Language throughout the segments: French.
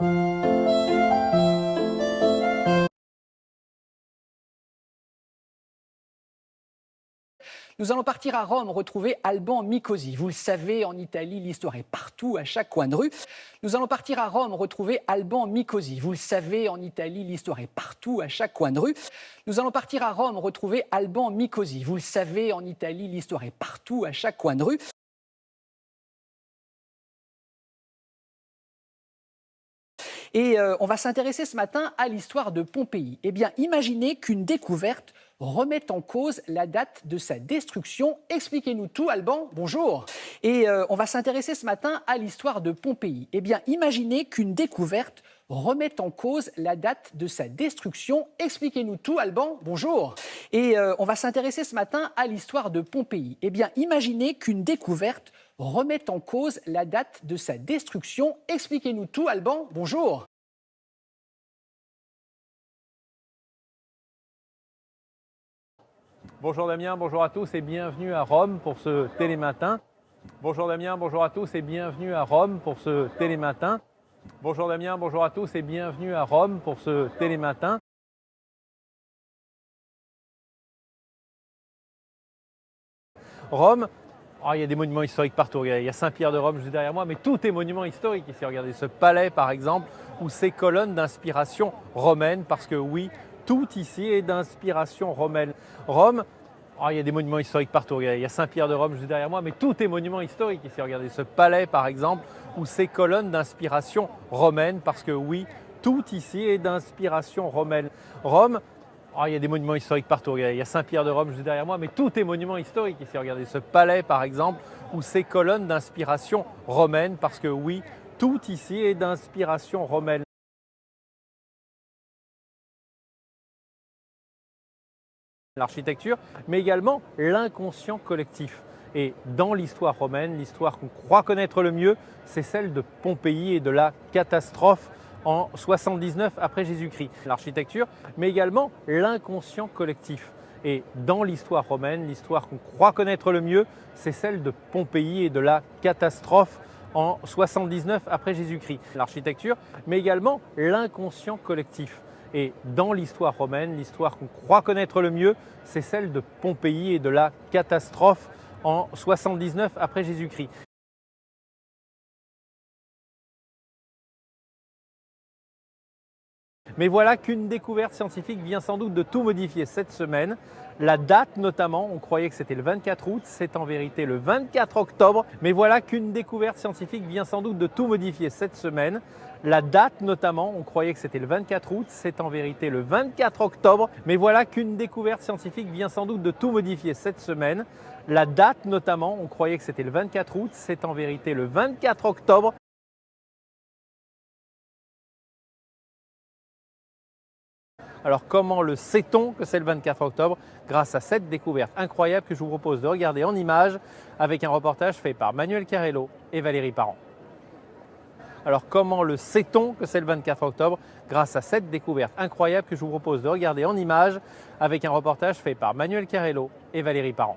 Nous allons partir à Rome retrouver Alban Micosy. Vous le savez, en Italie, l'histoire est partout, à chaque coin de rue. Nous allons partir à Rome retrouver Alban Micosy. Vous le savez, en Italie, l'histoire est partout, à chaque coin de rue. Nous allons partir à Rome retrouver Alban Micosy. Vous le savez, en Italie, l'histoire est partout, à chaque coin de rue. Et on va s'intéresser ce matin à l'histoire de Pompéi. Eh bien, imaginez qu'une découverte remette en cause la date de sa destruction. Expliquez-nous tout, Alban, bonjour. Et on va s'intéresser ce matin à l'histoire de Pompéi. Eh bien, imaginez qu'une découverte remette en cause la date de sa destruction. Expliquez-nous tout, Alban, bonjour. Et on va s'intéresser ce matin à l'histoire de Pompéi. Eh bien, imaginez qu'une découverte remette en cause la date de sa destruction. Expliquez-nous tout, Alban, bonjour. Bonjour Damien, bonjour à tous et bienvenue à Rome pour ce télématin. Bonjour Damien, bonjour à tous et bienvenue à Rome pour ce télématin. Bonjour Damien, bonjour à tous et bienvenue à Rome pour ce télématin. Rome, il y a des monuments historiques partout. Il y a Saint-Pierre de Rome juste derrière moi, mais tout est monument historique ici. Regardez ce palais par exemple, ou ces colonnes d'inspiration romaine, parce que oui, tout ici est d'inspiration romaine. Rome, il y a des monuments historiques partout. Il y a Saint-Pierre de Rome juste derrière moi, mais tout est monument historique ici. Regardez ce palais par exemple, ou ces colonnes d'inspiration romaine, parce que oui, tout ici est d'inspiration romaine. Rome, il y a des monuments historiques partout. Il y a Saint-Pierre de Rome juste derrière moi, mais tout est monument historique ici. Regardez ce palais par exemple, ou ces colonnes d'inspiration romaine, parce que oui, tout ici est d'inspiration romaine. L'architecture, mais également l'inconscient collectif. Et dans l'histoire romaine, l'histoire qu'on croit connaître le mieux, c'est celle de Pompéi et de la catastrophe en 79 après Jésus-Christ. L'architecture, mais également l'inconscient collectif. Et dans l'histoire romaine, l'histoire qu'on croit connaître le mieux, c'est celle de Pompéi et de la catastrophe en 79 après Jésus-Christ. L'architecture, mais également l'inconscient collectif. Et dans l'histoire romaine, l'histoire qu'on croit connaître le mieux, c'est celle de Pompéi et de la catastrophe en 79 après Jésus-Christ. Mais voilà qu'une découverte scientifique vient sans doute de tout modifier cette semaine. La date notamment, on croyait que c'était le 24 août, c'est en vérité le 24 octobre. Mais voilà qu'une découverte scientifique vient sans doute de tout modifier cette semaine. La date notamment, on croyait que c'était le 24 août, c'est en vérité le 24 octobre. Mais voilà qu'une découverte scientifique vient sans doute de tout modifier cette semaine. La date notamment, on croyait que c'était le 24 août, c'est en vérité le 24 octobre. Alors comment le sait-on que c'est le 24 octobre? Grâce à cette découverte incroyable que je vous propose de regarder en images avec un reportage fait par Manuel Carrello et Valérie Parent. Alors comment le sait-on que c'est le 24 octobre? Grâce à cette découverte incroyable que je vous propose de regarder en images avec un reportage fait par Manuel Carrello et Valérie Parent.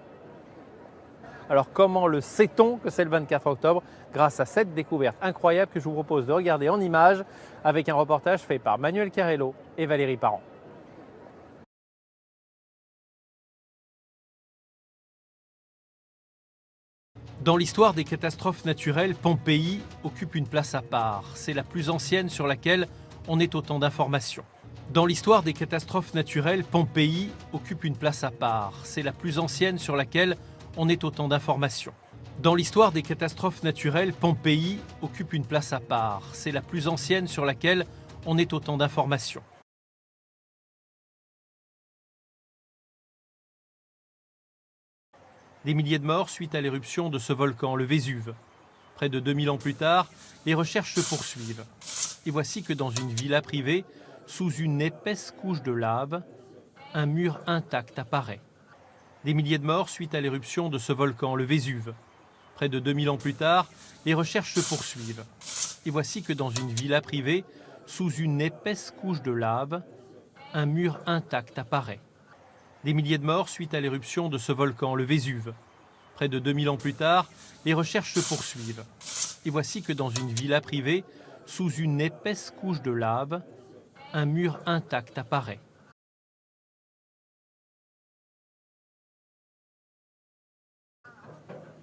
Alors comment le sait-on que c'est le 24 octobre? Grâce à cette découverte incroyable que je vous propose de regarder en images avec un reportage fait par Manuel Carrello et Valérie Parent. Dans l'histoire des catastrophes naturelles, Pompéi occupe une place à part. C'est la plus ancienne sur laquelle on ait autant d'informations. Dans l'histoire des catastrophes naturelles, Pompéi occupe une place à part. C'est la plus ancienne sur laquelle on ait autant d'informations. Dans l'histoire des catastrophes naturelles, Pompéi occupe une place à part. C'est la plus ancienne sur laquelle on ait autant d'informations. Des milliers de morts suite à l'éruption de ce volcan, le Vésuve. Près de 2000 ans plus tard, les recherches se poursuivent. Et voici que dans une villa privée, sous une épaisse couche de lave, un mur intact apparaît. Des milliers de morts suite à l'éruption de ce volcan, le Vésuve. Près de 2000 ans plus tard, les recherches se poursuivent. Et voici que dans une villa privée, sous une épaisse couche de lave, un mur intact apparaît. Des milliers de morts suite à l'éruption de ce volcan, le Vésuve. Près de 2000 ans plus tard, les recherches se poursuivent. Et voici que dans une villa privée, sous une épaisse couche de lave, un mur intact apparaît.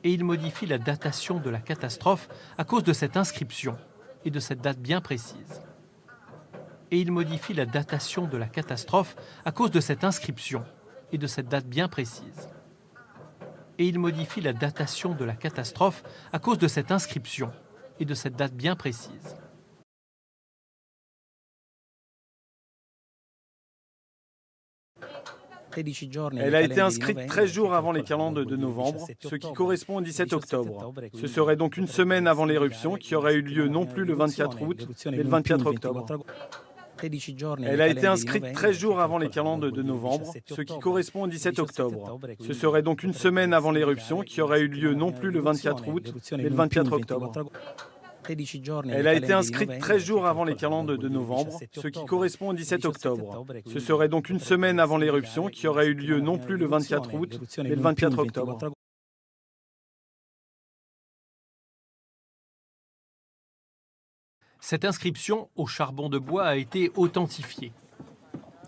Et il modifie la datation de la catastrophe à cause de cette inscription et de cette date bien précise. Et il modifie la datation de la catastrophe à cause de cette inscription et de cette date bien précise. Et il modifie la datation de la catastrophe à cause de cette inscription et de cette date bien précise. Elle a été inscrite 13 jours avant les calendes de novembre, ce qui correspond au 17 octobre. Ce serait donc une semaine avant l'éruption qui aurait eu lieu non plus le 24 août, mais le 24 octobre. Elle a été inscrite 13 jours avant les calendes de novembre, ce qui correspond au 17 octobre. Ce serait donc une semaine avant l'éruption qui aurait eu lieu non plus le 24 août, mais le 24 octobre. Elle a été inscrite 13 jours avant les calendes de novembre, ce qui correspond au 17 octobre. Ce serait donc une semaine avant l'éruption qui aurait eu lieu non plus le 24 août, mais le 24 octobre. Cette inscription au charbon de bois a été authentifiée.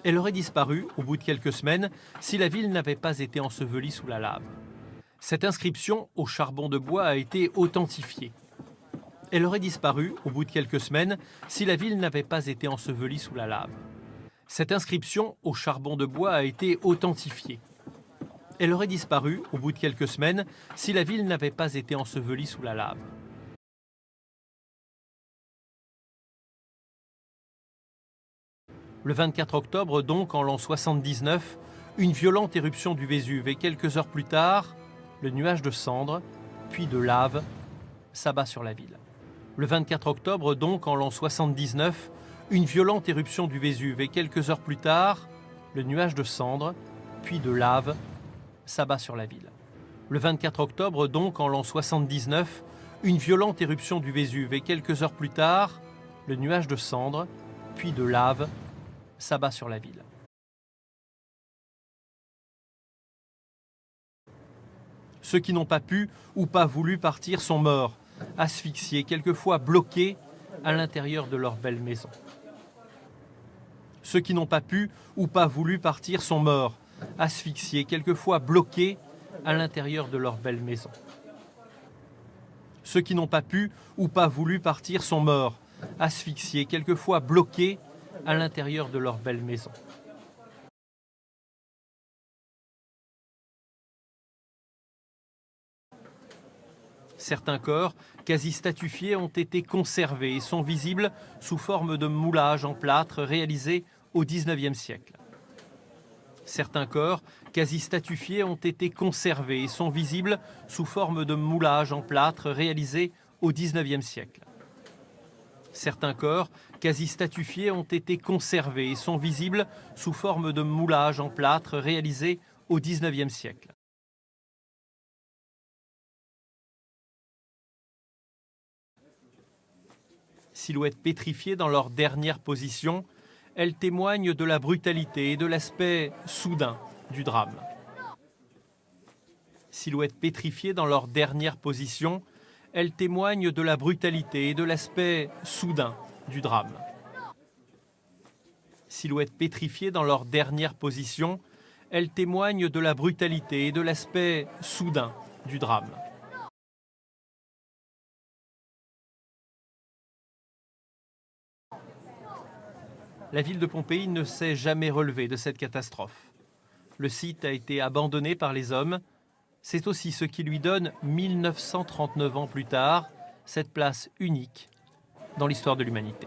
Elle aurait disparu au bout de quelques semaines si la ville n'avait pas été ensevelie sous la lave. Cette inscription au charbon de bois a été authentifiée. Elle aurait disparu au bout de quelques semaines si la ville n'avait pas été ensevelie sous la lave. Cette inscription au charbon de bois a été authentifiée. Elle aurait disparu au bout de quelques semaines si la ville n'avait pas été ensevelie sous la lave. Le 24 octobre, donc en l'an 79, une violente éruption du Vésuve et quelques heures plus tard, le nuage de cendres, puis de lave, s'abat sur la ville. Le 24 octobre, donc en l'an 79, une violente éruption du Vésuve et quelques heures plus tard, le nuage de cendres, puis de lave, s'abat sur la ville. Le 24 octobre, donc en l'an 79, une violente éruption du Vésuve et quelques heures plus tard, le nuage de cendres, puis de lave, s'abat sur la ville. Ceux qui n'ont pas pu ou pas voulu partir sont morts, asphyxiés, quelquefois bloqués à l'intérieur de leur belle maison. Ceux qui n'ont pas pu ou pas voulu partir sont morts, asphyxiés, quelquefois bloqués à l'intérieur de leur belle maison. Ceux qui n'ont pas pu ou pas voulu partir sont morts, asphyxiés, quelquefois bloqués à l'intérieur de leur belle maison. Certains corps, quasi statufiés, ont été conservés et sont visibles sous forme de moulages en plâtre réalisés au XIXe siècle. Certains corps, quasi statufiés, ont été conservés et sont visibles sous forme de moulages en plâtre réalisés au XIXe siècle. Certains corps, quasi statufiés, ont été conservés et sont visibles sous forme de moulages en plâtre réalisés au XIXe siècle. Silhouettes pétrifiées dans leur dernière position, elles témoignent de la brutalité et de l'aspect soudain du drame. Silhouettes pétrifiées dans leur dernière position, elles témoignent de la brutalité et de l'aspect soudain du drame. Silhouettes pétrifiées dans leur dernière position, elles témoignent de la brutalité et de l'aspect soudain du drame. La ville de Pompéi ne s'est jamais relevée de cette catastrophe. Le site a été abandonné par les hommes. C'est aussi ce qui lui donne, 1939 ans plus tard, cette place unique dans l'histoire de l'humanité.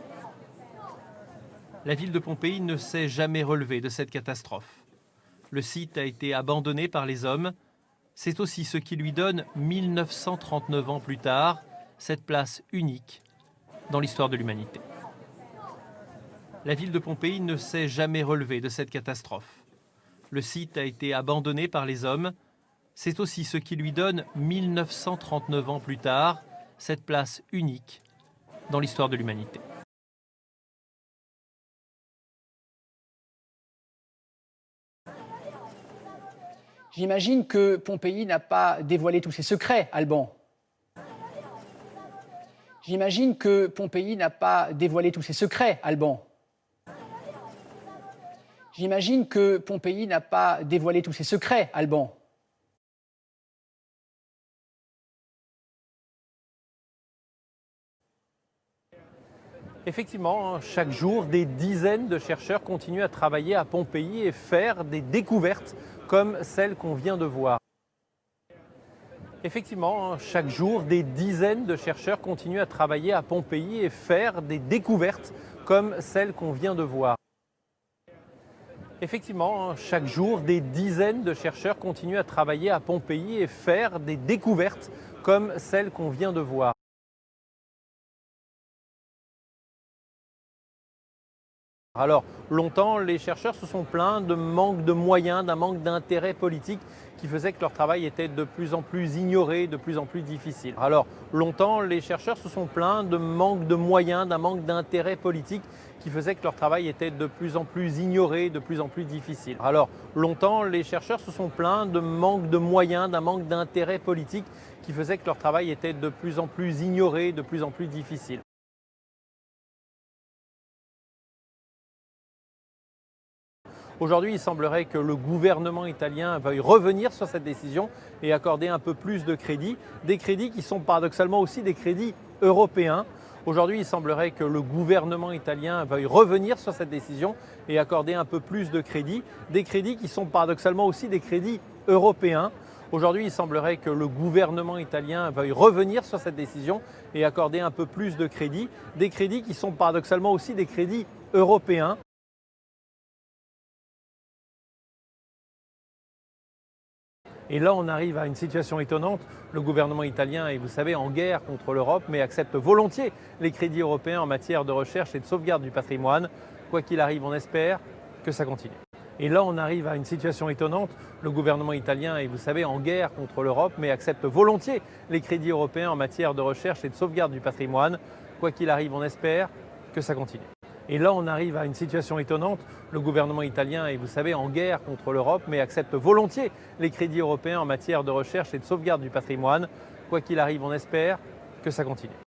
La ville de Pompéi ne s'est jamais relevée de cette catastrophe. Le site a été abandonné par les hommes. C'est aussi ce qui lui donne, 1939 ans plus tard, cette place unique dans l'histoire de l'humanité. La ville de Pompéi ne s'est jamais relevée de cette catastrophe. Le site a été abandonné par les hommes. C'est aussi ce qui lui donne, 1939 ans plus tard, cette place unique dans l'histoire de l'humanité. J'imagine que Pompéi n'a pas dévoilé tous ses secrets, Alban. J'imagine que Pompéi n'a pas dévoilé tous ses secrets, Alban. J'imagine que Pompéi n'a pas dévoilé tous ses secrets, Alban. Effectivement, chaque jour, des dizaines de chercheurs continuent à travailler à Pompéi et faire des découvertes comme celle qu'on vient de voir. Effectivement, chaque jour, des dizaines de chercheurs continuent à travailler à Pompéi et faire des découvertes comme celle qu'on vient de voir. Effectivement, chaque jour, des dizaines de chercheurs continuent à travailler à Pompéi et faire des découvertes comme celle qu'on vient de voir. Alors, longtemps, les chercheurs se sont plaints de manque de moyens, d'un manque d'intérêt politique qui faisait que leur travail était de plus en plus ignoré, de plus en plus difficile. Alors, longtemps, les chercheurs se sont plaints de manque de moyens, d'un manque d'intérêt politique qui faisait que leur travail était de plus en plus ignoré, de plus en plus difficile. Alors, longtemps, les chercheurs se sont plaints de manque de moyens, d'un manque d'intérêt politique qui faisait que leur travail était de plus en plus ignoré, de plus en plus difficile. Aujourd'hui, il semblerait que le gouvernement italien veuille revenir sur cette décision et accorder un peu plus de crédits, des crédits qui sont paradoxalement aussi des crédits européens. Aujourd'hui, il semblerait que le gouvernement italien veuille revenir sur cette décision et accorder un peu plus de crédits, des crédits qui sont paradoxalement aussi des crédits européens. Aujourd'hui, il semblerait que le gouvernement italien veuille revenir sur cette décision et accorder un peu plus de crédits, des crédits qui sont paradoxalement aussi des crédits européens. Et là, on arrive à une situation étonnante. Le gouvernement italien est, vous savez, en guerre contre l'Europe, mais accepte volontiers les crédits européens en matière de recherche et de sauvegarde du patrimoine. Quoi qu'il arrive, on espère que ça continue. Et là, on arrive à une situation étonnante. Le gouvernement italien est, vous savez, en guerre contre l'Europe, mais accepte volontiers les crédits européens en matière de recherche et de sauvegarde du patrimoine. Quoi qu'il arrive, on espère que ça continue. Et là, on arrive à une situation étonnante. Le gouvernement italien est, vous savez, en guerre contre l'Europe, mais accepte volontiers les crédits européens en matière de recherche et de sauvegarde du patrimoine. Quoi qu'il arrive, on espère que ça continue.